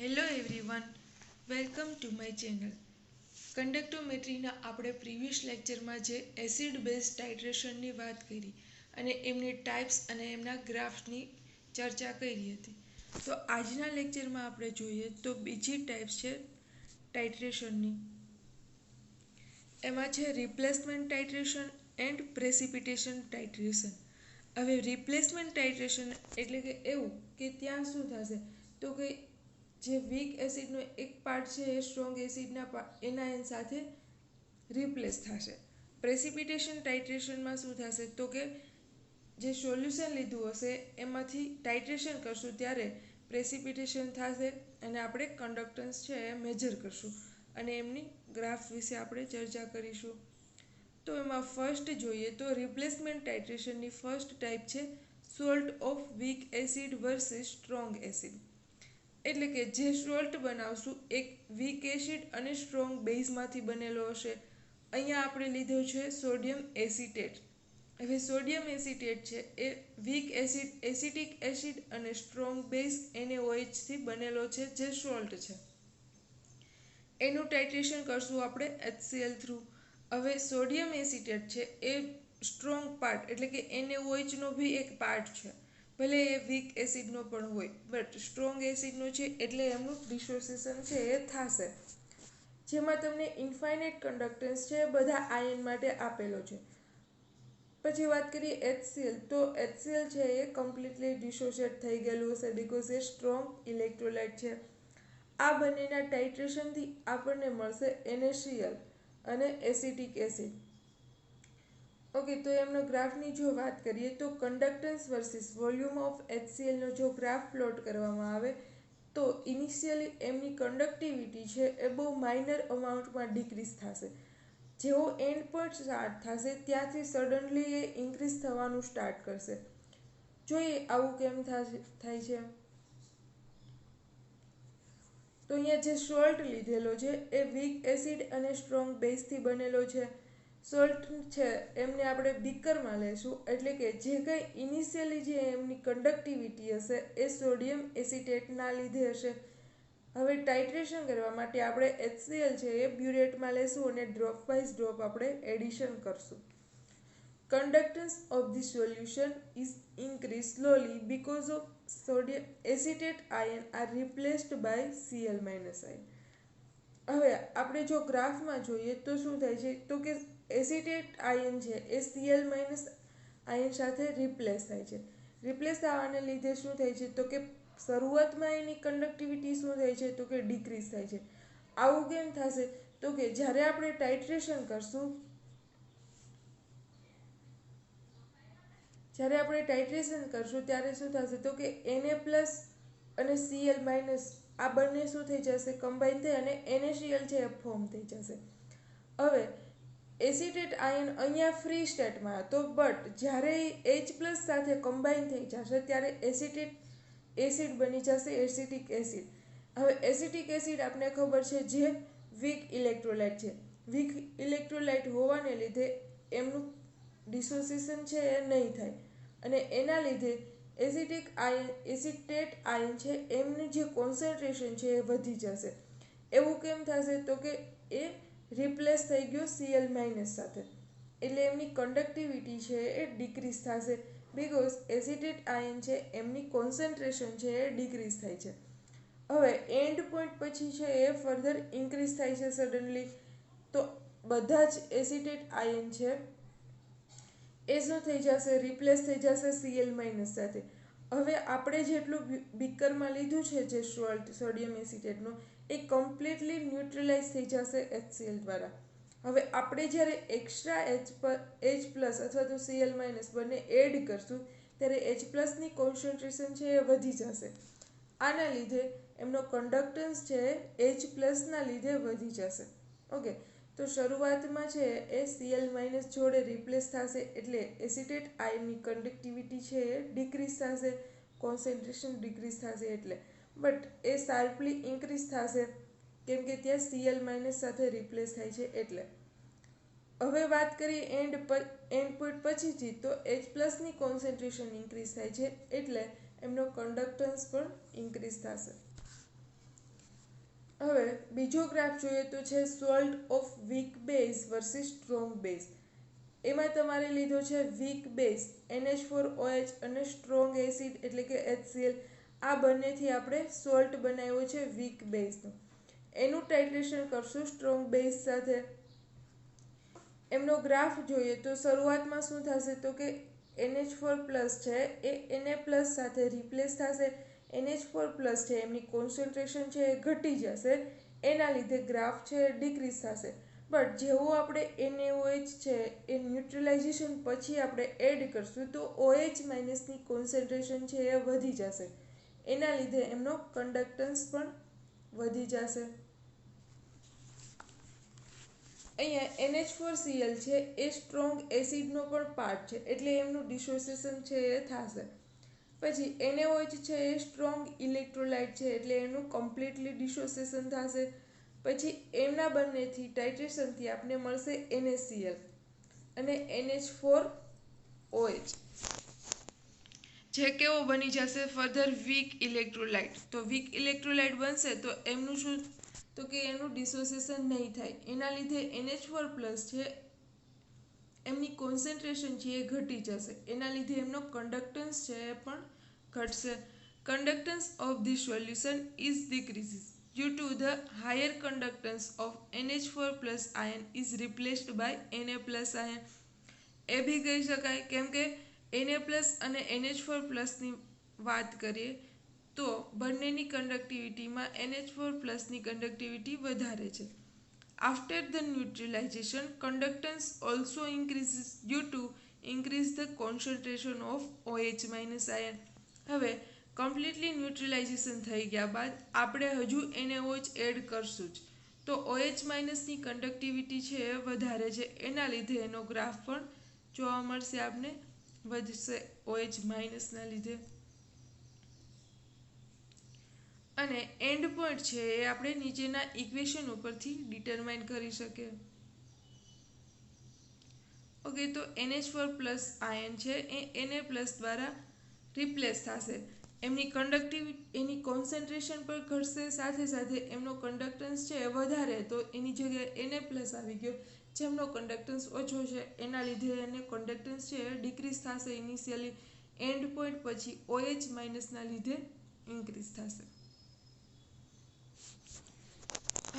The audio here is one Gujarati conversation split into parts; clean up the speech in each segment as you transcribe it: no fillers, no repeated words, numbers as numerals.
Hello everyone, welcome to my channel. કંડક્ટોમેટ્રીના આપણે પ્રીવિયસ લેક્ચરમાં જે એસિડ બેઝ ટાઇટ્રેશનની વાત કરી અને એમની ટાઈપ્સ અને એમના ગ્રાફ્સની ચર્ચા કરી હતી. તો આજના લેક્ચરમાં આપણે જોઈએ તો બીજી ટાઈપ્સ છે ટાઇટ્રેશનની. એમાં છે replacement titration and precipitation titration. હવે રિપ્લેસમેન્ટ ટાઇટ્રેશન એટલે કે એવું કે ત્યાં શું થશે તો કે જે વીક એસિડનો એક પાર્ટ છે એ સ્ટ્રોંગ એસિડના એનાયન સાથે રિપ્લેસ થશે. પ્રેસિપિટેશન ટાઇટ્રેશનમાં શું થશે તો કે જે સોલ્યુશન લીધું હશે એમાંથી ટાઇટ્રેશન કરશું ત્યારે પ્રેસિપિટેશન થશે અને આપણે કંડક્ટન્સ છે એ મેજર કરશું અને એમની ગ્રાફ વિશે આપણે ચર્ચા કરીશું. તો એમાં ફર્સ્ટ જોઈએ તો રિપ્લેસમેન્ટ ટાઇટ્રેશનની ફર્સ્ટ ટાઈપ છે salt of weak acid versus strong acid. એટલે કે જે સોલ્ટ બનાવશું એક વીક એસિડ અને સ્ટ્રોંગ બેઝમાંથી બનેલો હશે. અહીંયા આપણે લીધો છે સોડિયમ એસિટેટ. હવે સોડિયમ એસિટેટ છે એ વીક એસિડ એસિટિક એસિડ અને સ્ટ્રોંગ બેઝ NaOH થી બનેલો છે જે સોલ્ટ છે. એનું ટાઇટ્રેશન કરશું આપણે HCl થ્રુ. હવે સોડિયમ એસિટેટ છે એ સ્ટ્રોંગ પાર્ટ એટલે કે NaOH નો બી એક પાર્ટ છે. ભલે એ વીક એસિડનો પણ હોય બટ સ્ટ્રોંગ એસિડનો છે એટલે એમનું ડિસોસિએશન છે એ થશે. જેમાં તમને ઇન્ફાઇનાઇટ કન્ડક્ટન્સ છે બધા આયન માટે આપેલો છે. પછી વાત કરીએ HCl તો HCl છે એ કમ્પ્લીટલી ડિસોસિએટ થઈ ગયેલું હશે બિકોઝ એ સ્ટ્રોંગ ઇલેક્ટ્રોલાઇટ છે. આ બંનેના ટાઇટ્રેશનથી આપણને મળશે NaCl અને એસિટિક એસિડ. ઓકે, તો એમનો ગ્રાફની જો વાત કરીએ તો કંડક્ટન્સ વર્સિસ વોલ્યુમ ઓફ HClનો જો ગ્રાફ પ્લોટ કરવામાં આવે તો ઇનિશિયલી એમની કંડક્ટિવિટી છે એ બહુ માઇનર અમાઉન્ટમાં ડિક્રીઝ થશે. જેવો એન્ડ પોઈન્ટ સ્ટાર્ટ થશે ત્યાંથી સડનલી એ ઇન્ક્રીઝ થવાનું સ્ટાર્ટ કરશે. જોઈએ આવું કેમ થાય છે. તો અહીંયા જે સોલ્ટ લીધેલો છે એ વીક એસિડ અને સ્ટ્રોંગ બેઝથી બનેલો છે. સોલ્ટ છે એમને આપણે બીકરમાં લેશું એટલે કે જે કંઈ ઇનિશિયલી જે એમની કંડક્ટિવિટી હશે એ સોડિયમ એસિટેટના લીધે હશે. હવે ટાઇટ્રેશન કરવા માટે આપણે HCl છે એ બ્યુરેટમાં લેશું અને ડ્રોપ વાઇઝ ડ્રોપ આપણે એડિશન કરશું. Conductance of the solution is increased slowly because of sodium acetate ion are replaced by Cl- ion. હવે આપણે જો ગ્રાફમાં જોઈએ તો શું થાય છે તો કે એસિટેટ આયન છે એ Cl- આયન સાથે રિપ્લેસ થાય છે. રિપ્લેસ થવાને લીધે શું થાય છે તો કે શરૂઆતમાં એની કંડક્ટિવિટી શું થાય છે તો કે ડિક્રીઝ થાય છે. આવું કેમ થશે તો કે જ્યારે આપણે ટાઇટ્રેશન કરશું ત્યારે શું થશે તો કે Na+ અને Cl- આ બંને શું થઈ જશે કમ્બાઈન થઈ અને NaCl છે એ ફોર્મ થઈ જશે. હવે એસિટેટ આયન અહીંયા ફ્રી સ્ટેટમાં હતો બટ જ્યારે H+ સાથે કમ્બાઈન થઈ જશે ત્યારે એસિટેટ એસિડ બની જશે એસિટિક એસિડ. હવે એસિટિક એસિડ આપને ખબર છે જે વીક ઇલેક્ટ્રોલાઇટ છે. વીક ઇલેક્ટ્રોલાઇટ હોવાને લીધે એમનું ડિસોસિએશન છે એ નહીં થાય અને એના લીધે એસિટેટ આયન છે એમની જે કોન્સન્ટ્રેશન છે એ વધી જશે. એવું કેમ થશે તો કે એ રિપ્લેસ થઈ ગયો Cl- સાથે એટલે એમની કંડક્ટિવિટી છે એ ડિક્રીઝ થશે બિકોઝ એસિટેટ આયન છે એમની કોન્સન્ટ્રેશન છે એ ડિક્રીઝ થાય છે. હવે એન્ડ પોઈન્ટ પછી છે એ ફર્ધર ઇન્ક્રીઝ થાય છે સડનલી. તો બધા જ એસિટેટ આયન છે એ શું થઈ જશે રિપ્લેસ થઈ જશે Cl- સાથે. હવે આપણે જેટલું બીકરમાં લીધું છે જે સોડિયમ એસિટેટનું એ કમ્પ્લીટલી ન્યુટ્રલાઇઝ થઈ જશે HCl દ્વારા. હવે આપણે જ્યારે એક્સ્ટ્રા H+ અથવા તો Cl- બંને એડ કરશું ત્યારે H+ની કોન્સન્ટ્રેશન છે એ વધી જશે. આના લીધે એમનો કંડક્ટન્સ છે H+ના લીધે વધી જશે. ઓકે, તો શરૂઆતમાં છે એ Cl- જોડે રિપ્લેસ થશે એટલે એસિટેટ આયનની કંડક્ટિવિટી છે એ ડિક્રીઝ થશે, કોન્સન્ટ્રેશન ડિક્રીઝ થશે એટલે. બટ એ શાર્પલી ઇન્ક્રીઝ થશે કેમ કે ત્યાં Cl- સાથે રિપ્લેસ થાય છે એટલે. હવે વાત કરીએ એન્ડ પોઈન્ટ પછીથી તો H+ની કોન્સન્ટ્રેશન ઇન્ક્રીઝ થાય છે એટલે એમનો કંડક્ટન્સ પણ ઇન્ક્રીઝ થશે. હવે બીજો ગ્રાફ જોઈએ તો છે salt of weak base versus strong base. એમાં તમારે લીધો છે વીક બેઝ NH4OH અને સ્ટ્રોંગ એસિડ એટલે કે HCl. આ બંનેથી આપણે સોલ્ટ બનાવ્યો છે વીક બેઝનો. એનું ટાઇટ્રેશન કરશું સ્ટ્રોંગ બેઝ સાથે. એમનો ગ્રાફ જોઈએ તો શરૂઆતમાં શું થશે તો કે NH4+ છે એ Na+ સાથે રિપ્લેસ થશે. NH4+ છે એમની કોન્સન્ટ્રેશન છે એ ઘટી જશે, એના લીધે ગ્રાફ છે ડિક્રીઝ થશે. બટ જેવું આપણે NaOH છે એ ન્યુટ્રલાઇઝેશન પછી આપણે એડ કરશું તો OH- ની કોન્સન્ટ્રેશન છે એ વધી જશે, એના લીધે એમનો કન્ડક્ટન્સ પણ વધી જશે. અહીંયા NH4Cl છે એ સ્ટ્રોંગ એસિડનો પણ પાર્ટ છે, એટલે એમનું ડિસોસિએશન છે એ થશે. પછી NaOH છે એ સ્ટ્રોંગ ઇલેક્ટ્રોલાઇટ છે, એટલે એનું કમ્પ્લીટલી ડિસોસિએશન થશે. પછી એમના બંનેથી ટાઇટ્રેશનથી આપણે મળશે NaCl અને NH4OH, જે કેવો બની જશે ફર્ધર વીક ઇલેક્ટ્રોલાઇટ. તો વીક ઇલેક્ટ્રોલાઇટ બનશે તો એમનું શું તો કે એનું ડિસોસિએશન નહીં થાય, એના લીધે NH4+ છે એમની કોન્સન્ટ્રેશન છે એ ઘટી જશે, એના લીધે એમનો કન્ડક્ટન્સ છે એ પણ ઘટશે. Conductance of this solution is decreases due to the higher conductance of NH4+ ion is replaced by Na+ ion. એ બી કહી શકાય કેમ કે Na+ અને NH4+ની વાત કરીએ તો બંનેની કન્ડક્ટિવિટીમાં NH4+ની કન્ડક્ટિવિટી વધારે છે. After the neutralization conductance also increases due to increase the concentration of OH- ion. હવે કમ્પ્લીટલી ન્યુટ્રલાઇઝેશન થઈ ગયા બાદ આપણે હજુ NaOH એડ કરશું જ, તો OH- ની કન્ડક્ટિવિટી છે એ વધારે છે, એના લીધે એનો ગ્રાફ પણ જોવા મળશે આપને વધશે OH- ના લીધે. અને એન્ડ પોઈન્ટ છે એ આપણે નીચેના ઇક્વેશન ઉપરથી ડિટરમાઇન કરી શકીએ. ઓકે, તો NH4+ આયન છે એ Na+ દ્વારા રિપ્લેસ થશે. એમની એની કોન્સન્ટ્રેશન પણ ઘટશે, સાથે સાથે એમનો કન્ડક્ટન્સ છે એ વધારે, તો એની જગ્યાએ Na+ આવી ગયો, જેમનો કન્ડક્ટન્સ ઓછો છે એના લીધે એને કન્ડક્ટન્સ છે એ ડિક્રીઝ થશે ઇનિશિયલી. એન્ડ પોઈન્ટ પછી OH- ના લીધે ઇન્ક્રીઝ થશે.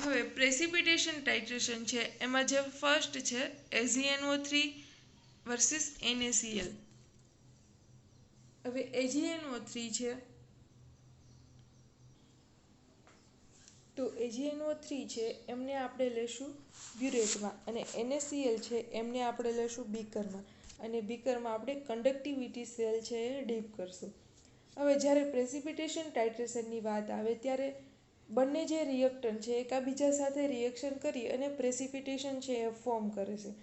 હવે પ્રેસિપિટેશન ટાઇટ્રેશન છે એમાં જે ફર્સ્ટ છે AgNO3 વર્સિસ NaCl. હવે AgNO3 છે તો AgNO3 છે એમને આપણે લેશું બ્યુરેટમાં, અને NaCl છે એમને આપણે લેશું બીકરમાં, અને બીકરમાં આપણે કન્ડક્ટિવિટી સેલ છે એ ડીપ કરશું. હવે જ્યારે પ્રેસિપિટેશન ટાઇટ્રેશનની વાત આવે ત્યારે બંને જે રિએક્ટન્ટ છે એકબીજા સાથે રિએક્શન કરી અને પ્રેસિપિટેશન છે એ ફોર્મ કરે છે.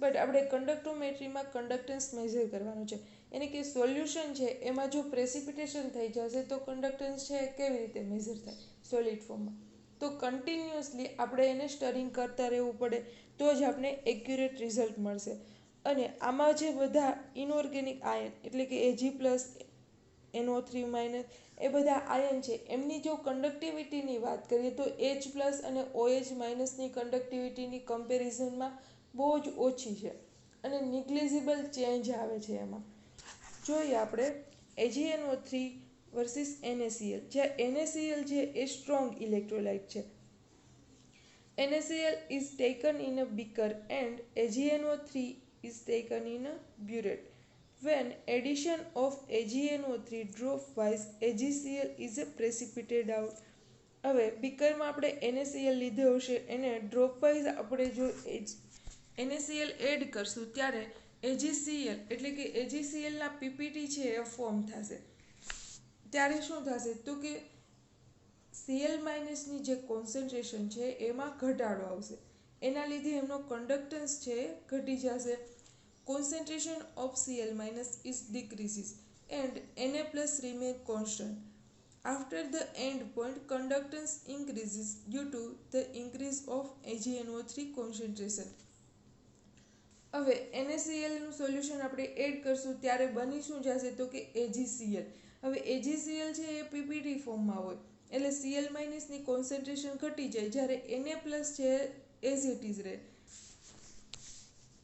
બટ આપણે કન્ડક્ટોમેટ્રીમાં કન્ડક્ટન્સ મેઝર કરવાનું છે, એને કે સોલ્યુશન છે એમાં જો પ્રેસિપિટેશન થઈ જશે તો કન્ડક્ટન્સ છે એ કેવી રીતે મેઝર થાય સોલિડ ફોર્મમાં. તો કન્ટિન્યુઅસલી આપણે એને સ્ટરિંગ કરતા રહેવું પડે, તો જ આપણે એક્યુરેટ રિઝલ્ટ મળશે. અને આમાં જે બધા ઇનઓર્ગેનિક આયન એટલે કે Ag+NO3- એ બધા આયન છે એમની જો કન્ડક્ટિવિટીની વાત કરીએ તો H+ અને OH- કન્ડક્ટિવિટીની કમ્પેરિઝનમાં બહુ જ ઓછી છે, અને નિગ્લિજિબલ ચેન્જ આવે છે એમાં. જોઈએ આપણે AgNO3 વર્સિસ NaCl. જ્યાં NaCl છે એ સ્ટ્રોંગ ઇલેક્ટ્રોલાઇટ છે. NaCl is taken in a beaker and AgNO3 is taken in a burette. When addition of AgNO3 dropwise AgCl is precipitated out. હવે બીકરમાં આપણે NaCl લીધો હશે, એને ડ્રોપવાઇઝ આપણે જો NaCl એડ કરશું ત્યારે AgCl એટલે કે AgClના પીપીટી છે એ ફોર્મ થશે. ત્યારે શું થશે તો કે Cl- ની જે કોન્સન્ટ્રેશન છે એમાં ઘટાડો આવશે, એના લીધે એમનો કન્ડક્ટન્સ છે ઘટી જશે. Concentration of Cl- is decreases and Na+ remain constant. After the end point, conductance increases due to the increase of AgNO3 concentration. હવે NaClનું સોલ્યુશન આપણે એડ કરશું ત્યારે બની શું જશે તો કે AgCl. હવે AgCl છે એ પીપીટી ફોર્મમાં હોય, એટલે Cl માઇનસની કોન્સન્ટ્રેશન ઘટી જાય, જ્યારે Na પ્લસ છે એઝ ઇટ ઇઝ રહે.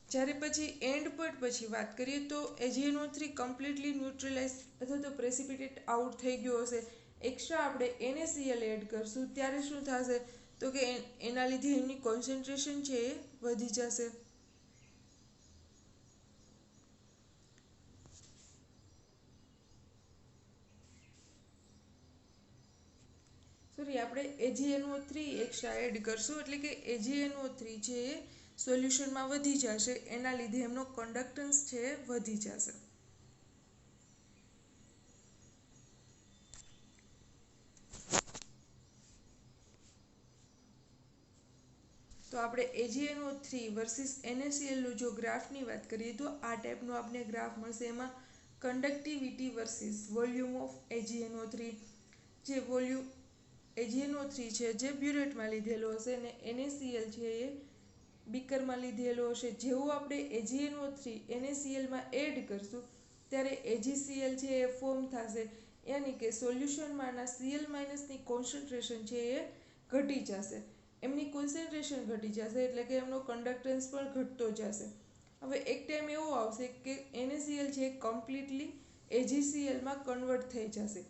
જ્યારે પછી એન્ડ પોઈન્ટ પછી વાત કરીએ તો AgNO3 કમ્પ્લીટલી ન્યુટ્રલાઇઝ અથવા તો પ્રેસિપિટેટ આઉટ થઈ ગયો હશે. એક્સ્ટ્રા આપણે NaCl એડ કરશું ત્યારે શું થશે તો કે એના લીધે એમની કોન્સન્ટ્રેશન છે એ વધી જશે. સોરી, આપણે AgNO3 એક્સ્ટ્રા એડ કરશું એટલે કે AgNO3 છે એ સોલ્યુશનમાં વધી જશે, એના લીધે એમનો કન્ડક્ટન્સ છે એ વધી જશે. તો આપણે AgNO3 વર્સિસ NaClનું જો ગ્રાફની વાત કરીએ તો આ ટાઈપનો આપણે ગ્રાફ મળશે. એમાં conductivity versus volume of AgNO3, જે વોલ્યુમ AgNO3 છે જે બ્યુરેટમાં લીધેલો હશે અને NaCl છે એ બીકરમાં લીધેલો હશે. જેવું આપણે AgNO3 NaClમાં એડ કરશું ત્યારે AgCl છે એ ફોર્મ થશે, યાની કે સોલ્યુશનમાંના Cl માઇનસની કોન્સન્ટ્રેશન છે એ ઘટી જશે. એમની કોન્સન્ટ્રેશન ઘટી જશે એટલે કે એમનો કન્ડક્ટન્સ પણ ઘટતો જશે. હવે એક ટાઈમ એવો આવશે કે NaCl છે કમ્પ્લીટલી AgClમાં કન્વર્ટ થઈ જશે.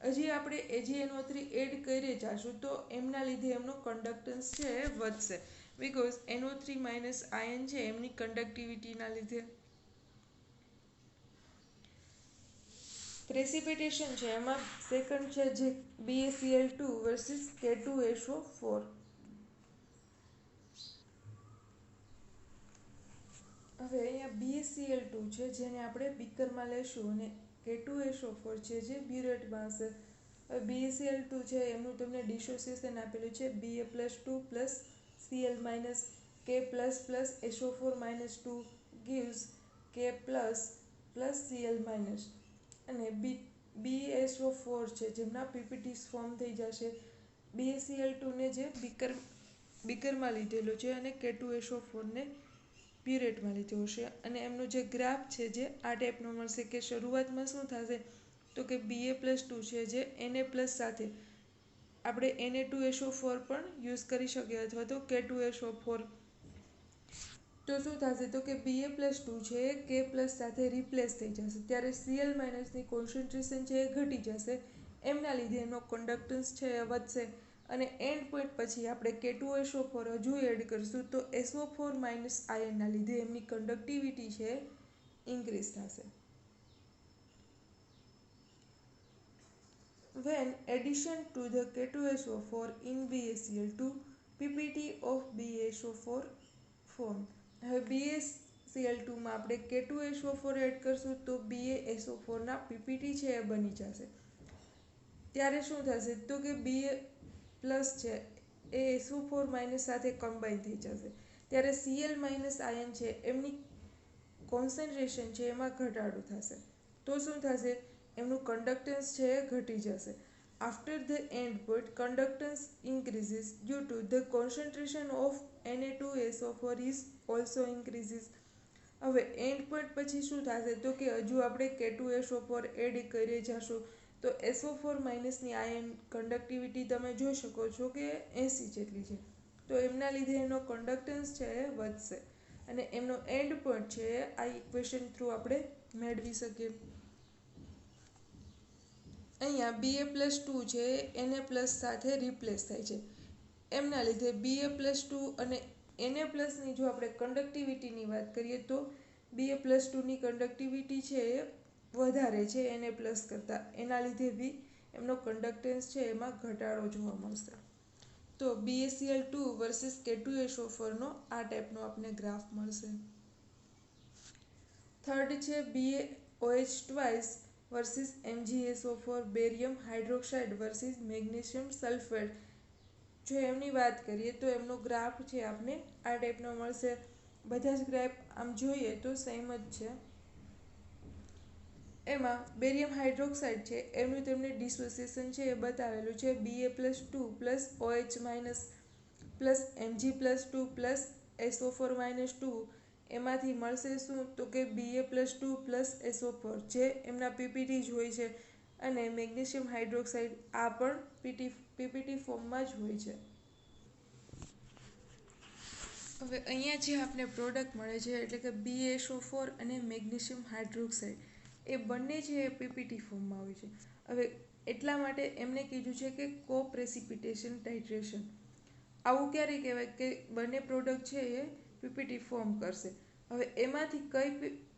હજી આપણે AgNO3 એડ કરી જશું તો એમના લીધે એમનો કન્ડક્ટન્સ છે એ વધશે, બિકોઝ NO3 માઇનસ આયન છે એમની કન્ડક્ટિવિટીના લીધે. પ્રેસિપિટેશન છે એમાં સેકન્ડ છે જે BaCl2 વર્સિસ K2SO4. હવે અહીંયા BaCl2 છે જેને આપણે બીકરમાં લેશું અને K2SO4 છે જે બ્યુરેટમાં હશે. હવે BaCl2 છે એમનું તમને ડિસોસિએશન આપેલું છે Ba+2 plus Cl minus K plus plus SO4 minus 2 gives K plus plus Cl minus, અને BaSO4 છે જેમના પીપીટી ફોર્મ થઈ જશે. BaCl2 ને જે બીકરમાં લીધેલો છે અને K2SO4 ને બ્યુરેટમાં લીધો હશે, અને એમનો જે ગ્રાફ છે જે આ ટાઈપનો મળશે કે શરૂઆતમાં શું થશે તો કે Ba+2 છે જે Na+ સાથે આપણે Na2SO4 પણ યુઝ કરી શકીએ અથવા તો K2SO4. તો શું થશે તો કે Ba+2 છે એ K+ સાથે રિપ્લેસ થઈ જશે, ત્યારે Cl માઇનસની કોન્સન્ટ્રેશન છે એ ઘટી જશે. એમના લીધે એનો કન્ડક્ટન્સ છે એ વધશે, અને એન્ડ પોઈન્ટ પછી આપણે K2SO4 હજુ એડ કરશું તો SO4 માઇનસ આયનના લીધે એમની કન્ડક્ટિવિટી છે ઇન્ક્રીઝ થશે. When addition to the K2SO4 in BaCl2, PPT of BaSO4 form. હવે BaCl2 માં આપણે K2SO4 એડ કરશું તો BaSO4 ના પીપીટી છે એ બની જશે. ત્યારે શું થશે તો કે Ba+ છે એ SO4 માઇનસ સાથે કમ્બાઈન થઈ જશે, ત્યારે Cl માઇનસ આયન છે એમની કોન્સન્ટ્રેશન છે એમાં ઘટાડો થશે. તો શું થશે એમનું કન્ડક્ટન્સ છે એ ઘટી જશે. After the end point conductance increases due to the concentration of Na2SO4 is also increases. હવે એન્ડ પોઈન્ટ પછી શું થશે તો કે હજુ આપણે K2SO4 એડ કરી જશું તો SO4 માઇનસની આયન કન્ડક્ટિવિટી તમે જોઈ શકો છો કે 80 જેટલી છે. તો એમના લીધે એનો કન્ડક્ટન્સ છે એ વધશે, અને એમનો એન્ડ પોઈન્ટ છે આ ઇક્વેશન થ્રુ આપણે મેળવી શકીએ. અહીંયા Ba+2 છે Na+ સાથે રિપ્લેસ થાય છે, એમના લીધે Ba+2 અને Na+ની જો આપણે કન્ડક્ટિવિટીની વાત કરીએ તો Ba+2ની કન્ડક્ટિવિટી છે એ વધારે છે Na+ કરતાં, એના લીધે બી એમનો કન્ડક્ટન્સ છે એમાં ઘટાડો જોવા મળશે. તો BaCl2 વર્સિસ K2SO4 નો આ ટાઈપનો આપણને ગ્રાફ મળશે. થર્ડ છે BaOH versus MgSO4, barium hydroxide versus magnesium sulphate. જો એમની વાત કરીએ તો એમનો ગ્રાફ છે આપને આ ટાઈપનો મળશે. બધા જ ગ્રાફ આમ જોઈએ તો સેમ જ છે. એમાં બેરિયમ હાઇડ્રોક્સાઇડ છે એમનું તેમને ડિસોસિએશન છે એ બતાવેલું છે Ba+2 plus OH minus plus Mg+2 plus SO4 minus 2. એમાંથી મળશે શું તો કે Ba+2 પ્લસ SO4 જે એમના પીપીટી જ હોય છે, અને મેગ્નેશિયમ હાઇડ્રોક્સાઇડ આ પણ પીપીટી ફોર્મમાં જ હોય છે. હવે અહીંયા જે આપણે પ્રોડક્ટ મળે છે એટલે કે BaSO4 અને મેગ્નેશિયમ હાઇડ્રોક્સાઇડ એ બંને જે પીપીટી ફોર્મમાં હોય છે. હવે એટલા માટે એમને કીધું છે કે કો-પ્રેસિપિટેશન ટાઇટ્રેશન. આવું ક્યારે કહેવાય કે બંને પ્રોડક્ટ છે એ પીપીટી ફોર્મ કરશે. હવે એમાંથી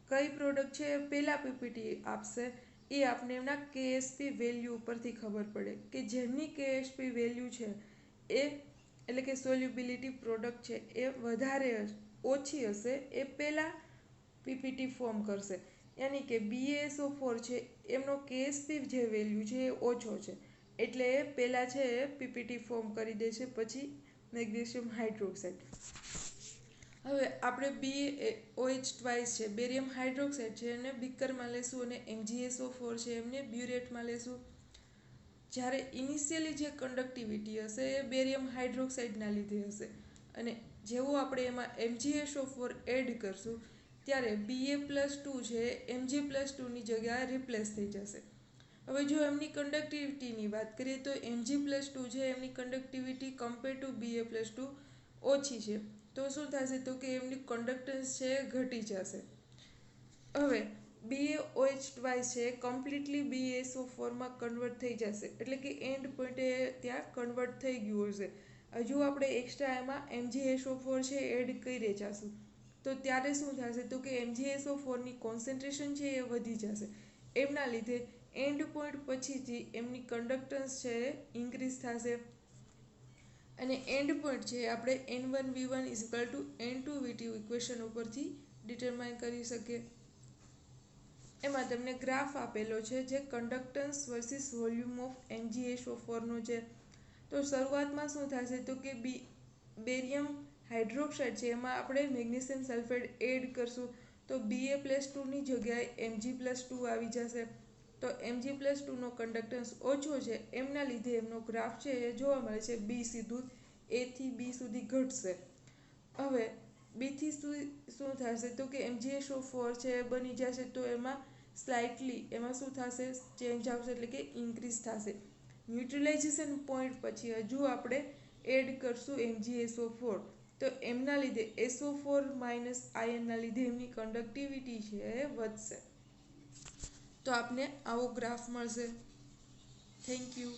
કઈ પ્રોડક્ટ છે એ પહેલાં પીપીટી આપશે એ આપણે એમના કેએસપી વેલ્યુ ઉપરથી ખબર પડે કે જેમની કેએસપી વેલ્યુ છે એ એટલે કે સોલ્યુબિલિટી પ્રોડક્ટ છે એ વધારે ઓછી હશે એ પહેલાં પીપીટી ફોર્મ કરશે. યાની કે BaSO4 છે એમનો કેએસપી જે વેલ્યુ છે એ ઓછો છે એટલે એ પહેલાં છે એ પીપીટી ફોર્મ કરી દે છે, પછી મેગ્નેશિયમ હાઇડ્રોક્સાઇડ. હવે આપણે BaOH છે બેરિયમ હાઇડ્રોક્સાઇડ છે એને બીકરમાં લેશું અને MgSO4 છે એમને બ્યુરેટમાં લેશું. જ્યારે ઇનિશિયલી જે કન્ડક્ટિવિટી હશે એ બેરિયમ હાઇડ્રોક્સાઇડના લીધે હશે અને જેવું આપણે એમાં MgSO4 એડ કરશું ત્યારે Ba+2 છે Mg+2ની જગ્યાએ રિપ્લેસ થઈ જશે. હવે જો એમની કન્ડક્ટિવિટીની વાત કરીએ તો Mg+2 છે એમની કન્ડક્ટિવિટી કમ્પેર ટુ Ba+2 ઓછી છે. તો શું થશે તો કે એમની કન્ડક્ટન્સ છે એ ઘટી જશે. હવે BaOH છે કમ્પ્લીટલી BaSO4માં કન્વર્ટ થઈ જશે એટલે કે એન્ડ પોઈન્ટે ત્યાં કન્વર્ટ થઈ ગયું હશે. હજુ આપણે એક્સ્ટ્રા એમાં MgSO4 છે એડ કરી જશું તો ત્યારે શું થશે તો કે MgSO4ની કોન્સન્ટ્રેશન છે એ વધી જશે. એમના લીધે એન્ડ પોઈન્ટ પછીથી એમની કન્ડક્ટન્સ છે એ ઇન્ક્રીઝ થશે અને એન્ડ પોઈન્ટ છે આપણે N1V1 N2V2 ઇક્વેશન ઉપરથી ડિટરમાઇન કરી શકીએ. એમાં તમને ગ્રાફ આપેલો છે જે કન્ડક્ટન્સ વર્સિસ વોલ્યુમ ઓફ MgSO4નો છે. તો શરૂઆતમાં શું થશે તો કે બેરિયમ હાઇડ્રોક્સાઇડ છે એમાં આપણે મેગ્નેશિયમ સલ્ફેટ એડ કરશું તો Ba+2ની જગ્યાએ Mg+2 આવી જશે. તો Mg+2નો કન્ડક્ટન્સ ઓછો છે એમના લીધે એમનો ગ્રાફ છે એ જોવા મળે છે બી સીધું A થી B સુધી ઘટશે. હવે બીથી શું થશે તો કે MgSO4 છે એ બની જશે તો એમાં સ્લાઇટલી એમાં શું થશે ચેન્જ આવશે એટલે કે ઇન્ક્રીઝ થશે. ન્યુટ્રલાઇઝેશન પોઈન્ટ પછી હજુ આપણે એડ કરશું MgSO4 તો એમના લીધે SO4 માઇનસ આયનના લીધે એમની કન્ડક્ટિવિટી છે એ વધશે. તો આપને આવો ગ્રાફ મળશે. Thank you.